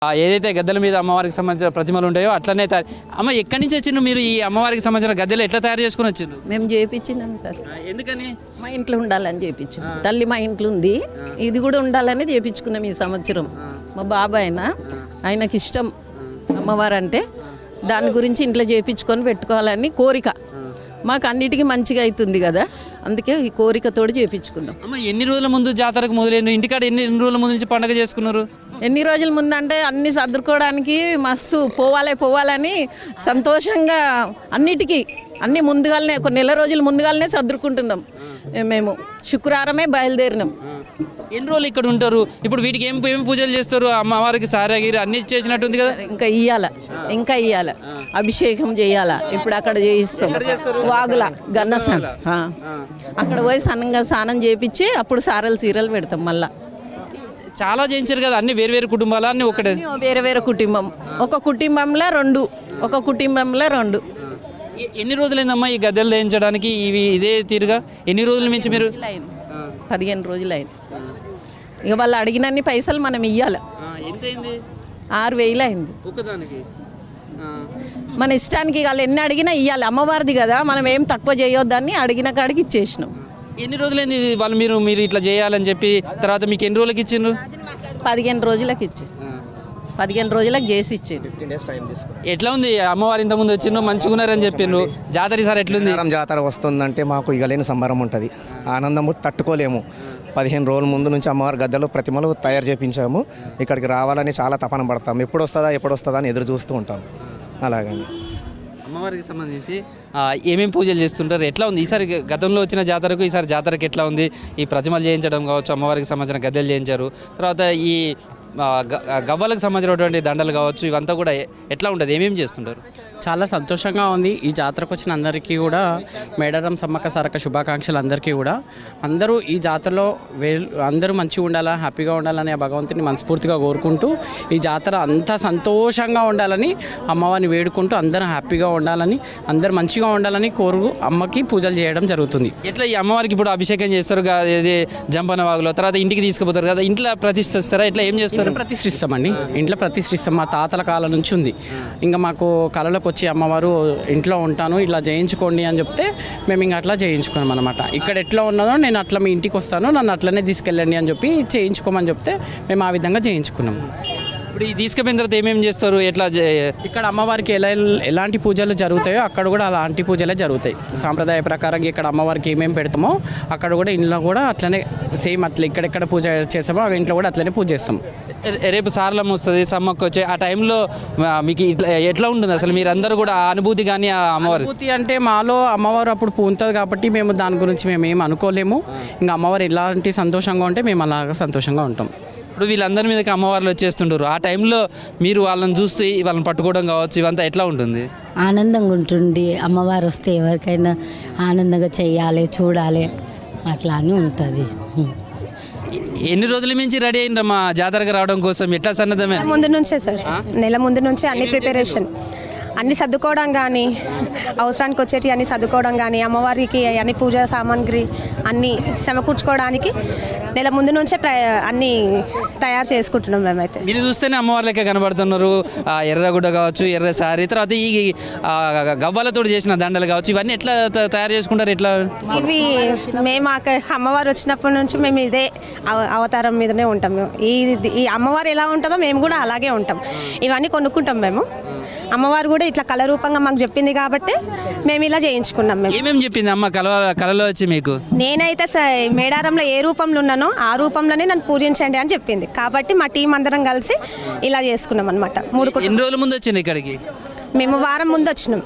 ఏదైతే గద్దెల మీద అమ్మవారికి సంబంధించిన ప్రతిమలు ఉంటాయో అట్లనే అమ్మ ఎక్కడి నుంచి వచ్చిండ్రు మీరు ఈ అమ్మవారికి సంబంధించిన గద్దెలు ఎట్లా తయారు చేసుకుని వచ్చిండ్రు? మేము చేయించినాం సార్. ఎందుకని? మా ఇంట్లో ఉండాలని చేయించినాం. తల్లి మా ఇంట్లో ఉంది, ఇది కూడా ఉండాలని చేయించుకున్నాం ఈ సంవత్సరం. మా బాబాయ్ ఆయనకి ఇష్టం అమ్మవారు అంటే, దాని గురించి ఇంట్లో చేయించుకొని పెట్టుకోవాలని కోరిక. మాకు అన్నిటికీ మంచిగా అవుతుంది కదా, అందుకే ఈ కోరికతోటి చేయించుకున్నాం. అమ్మ ఎన్ని రోజుల ముందు జాతరకు మొదలైంది? ఇంటికాడ ఎన్ని రోజుల ముందు నుంచి పండుగ చేసుకున్నారు? ఎన్ని రోజుల ముందంటే అన్ని సర్దుకోవడానికి మస్తు పోవాలని సంతోషంగా అన్ని ముందుగానే ఒక నెల రోజులు ముందుగానే సర్దుకుంటున్నాం. మేము శుక్రవారమే బయలుదేరినాం. ఎన్ని రోజులు ఇక్కడ ఉంటారు? ఇప్పుడు వీటికి ఏం పూజలు చేస్తారు? అమ్మవారికి సారాగిరి అన్ని చేసినట్టుంది కదా. ఇంకా ఇయ్యాల అభిషేకం చేయాలా. ఇప్పుడు అక్కడ చేయిస్తాం వాగుల గన్నసాన్, అక్కడ పోయి స్నానం చేయించి అప్పుడు సీరలు పెడతాం. మళ్ళా చాలా చేయించారు కదా, అన్ని వేరు కుటుంబాలు అన్ని ఒకటే? వేరే కుటుంబం, ఒక కుటుంబంలో రెండు. ఎన్ని రోజులైందమ్మా ఈ గద్దెలు చేయించడానికి? ఇదే తీరుగా ఎన్ని రోజుల నుంచి మీరు? 15 రోజులు అయింది. ఇక వాళ్ళు అడిగినన్ని పైసలు మనం ఇవ్వాలి. ఎంత అయింది? 6,000 అయింది ఒకదానికి. మన ఇష్టానికి వాళ్ళు ఎన్ని అడిగినా ఇవ్వాలి. అమ్మవారిది కదా, మనం ఏం తక్కువ చేయొద్దని అడిగిన కాడికి ఇచ్చేసినాం. ఎన్ని రోజులైంది వాళ్ళు మీరు ఇట్లా చేయాలని చెప్పి? తర్వాత మీకు ఎన్ని రోజులకి ఇచ్చిండ్రు? 15 రోజులకు ఇచ్చి 15 రోజులకు చేసి ఇచ్చిండు. ఎట్లా ఉంది అమ్మవారి ఇంత ముందు వచ్చిండ్రు, మంచిగా ఉన్నారని చెప్పిండ్రు. జాతర సార్ ఎట్లుంది? జాతర వస్తుందంటే మాకు ఇగలేని సంబరం ఉంటుంది, ఆనందము తట్టుకోలేము. 15 రోజుల ముందు నుంచి అమ్మవారి గద్దెలు ప్రతిమలు తయారు చేయించాము. ఇక్కడికి రావాలని చాలా తపన పడతాం. ఎప్పుడు వస్తుందా అని ఎదురు చూస్తూ ఉంటాం. అలాగని అమ్మవారికి సంబంధించి ఏమేమి పూజలు చేస్తుంటారు? ఎట్లా ఉంది ఈసారి? గతంలో వచ్చిన జాతరకు ఈసారి జాతరకు ఎట్లా ఉంది? ఈ ప్రతిమలు చేయించడం కావచ్చు, అమ్మవారికి సంబంధించిన గద్దెలు చేయించారు, తర్వాత ఈ గవ్వలకు సంబంధించినటువంటి దండలు కావచ్చు, ఇవంతా కూడా ఎట్లా ఉంటుంది? ఏమేమి చేస్తుంటారు? చాలా సంతోషంగా ఉంది. ఈ జాతరకు వచ్చిన అందరికీ కూడా మేడారం సమ్మక్క సారక్క శుభాకాంక్షలు. అందరికీ కూడా అందరూ ఈ జాతరలో అందరూ మంచిగా ఉండాలా, హ్యాపీగా ఉండాలని ఆ భగవంతుని మనస్ఫూర్తిగా కోరుకుంటూ, ఈ జాతర అంతా సంతోషంగా ఉండాలని అమ్మవారిని వేడుకుంటూ, అందరూ హ్యాపీగా ఉండాలని, అందరూ మంచిగా ఉండాలని అమ్మకి పూజలు చేయడం జరుగుతుంది. ఎట్లా ఈ అమ్మవారికి ఇప్పుడు అభిషేకం చేస్తారు ఇది జంపన వాగులో, తర్వాత ఇంటికి తీసుకుపోతారు కదా, ఇంట్లో ప్రతిష్ఠిస్తారా? ఇట్లా ఏం చేస్తారు? ప్రతిష్ఠిస్తామండి, ఇంట్లో ప్రతిష్ఠిస్తాం. మా తాతల కాలం నుంచి ఉంది. ఇంకా మాకు కళలోకి వచ్చి అమ్మవారు ఇంట్లో ఉంటాను ఇట్లా చేయించుకోండి అని చెప్తే మేము ఇంకా అట్లా చేయించుకున్నాం అనమాట. ఇక్కడ ఎట్లా ఉన్నదో నేను అట్లా మీ ఇంటికి వస్తాను, నన్ను అట్లనే తీసుకెళ్ళండి అని చెప్పి చేయించుకోమని చెప్తే మేము ఆ విధంగా చేయించుకున్నాం. ఇప్పుడు ఈ తీసుకుపోయిన తర్వాత ఏమేమి చేస్తారు? ఎట్లా ఇక్కడ అమ్మవారికి ఎలాంటి పూజలు జరుగుతాయో అక్కడ కూడా అలాంటి పూజలే జరుగుతాయి. సాంప్రదాయ ప్రకారంగా ఇక్కడ అమ్మవారికి ఏమేమి పెడతామో అక్కడ కూడా ఇంట్లో కూడా అట్లనే సేమ్ అట్లా ఇక్కడెక్కడ పూజ చేస్తామో ఇంట్లో కూడా అట్లనే పూజ చేస్తాం. రేపు సారలమ్మ వస్తుంది, సమ్మక్క వచ్చే ఆ టైంలో మీకు ఎట్లా ఉంటుంది అసలు? మీరు అందరూ కూడా ఆ అనుభూతి కానీ ఆ అమ్మవారి అనుభూతి అంటే మాలో అమ్మవారు అప్పుడు పూంతుంది కాబట్టి మేము దాని గురించి మేము ఏం అనుకోలేము. ఇంకా అమ్మవారు ఎలాంటి సంతోషంగా ఉంటే మేము అలాగా సంతోషంగా ఉంటాం. ఇప్పుడు వీళ్ళందరి మీదకి అమ్మవార్లు వచ్చేస్తుంటారు, ఆ టైంలో మీరు వాళ్ళని చూసి వాళ్ళని పట్టుకోవడం కావచ్చు, ఇవంతా ఎట్లా ఉంటుంది? ఆనందంగా ఉంటుంది. అమ్మవారు వస్తే ఎవరికైనా ఆనందంగా చేయాలి, చూడాలి, అట్లా అని ఉంటుంది. ఎన్ని రోజుల నుంచి రెడీ అయిందమ్మా జాతరకు రావడం కోసం? ఎట్లా సన్నద్ధమే? ముందు నుంచే సార్, నెల ముందు నుంచే అన్ని ప్రిపరేషన్, అన్ని సర్దుకోవడం కానీ, అవసరానికి వచ్చేటి అన్ని సర్దుకోవడం కానీ, అమ్మవారికి అన్ని పూజా సామాగ్రి అన్నీ సమకూర్చుకోవడానికి నెల ముందు నుంచే అన్నీ తయారు చేసుకుంటున్నాం. మేమైతే మీరు చూస్తేనే అమ్మవారి లెక్క కనబడుతున్నారు. ఎర్రగుడ్డ కావచ్చు, ఎర్ర సారీ, తర్వాత ఈ గవ్వలతో చేసిన దండలు కావచ్చు, ఇవన్నీ ఎట్లా తయారు చేసుకుంటారు? ఎట్లా ఇవి మేము అమ్మవారు వచ్చినప్పటి నుంచి మేము ఇదే అవతారం మీదనే ఉంటాం. ఈ అమ్మవారు ఎలా ఉంటుందో మేము కూడా అలాగే ఉంటాం. ఇవన్నీ కొనుక్కుంటాం మేము. అమ్మవారు కూడా ఇట్లా కళ రూపంగా మాకు చెప్పింది కాబట్టి మేము ఇలా చేయించుకున్నాం. మేము ఏమేమి చెప్పింది అమ్మ కళలో వచ్చి మీకు? నేనైతే మేడారంలో ఏ రూపంలో ఉన్నానో ఆ రూపంలోనే నన్ను పూజించండి అని చెప్పింది కాబట్టి మా టీం అందరం కలిసి ఇలా చేసుకున్నాం అనమాట. 3 ఎన్ని రోజుల ముందు వచ్చింది ఇక్కడికి? మేము వారం ముందు వచ్చినాం.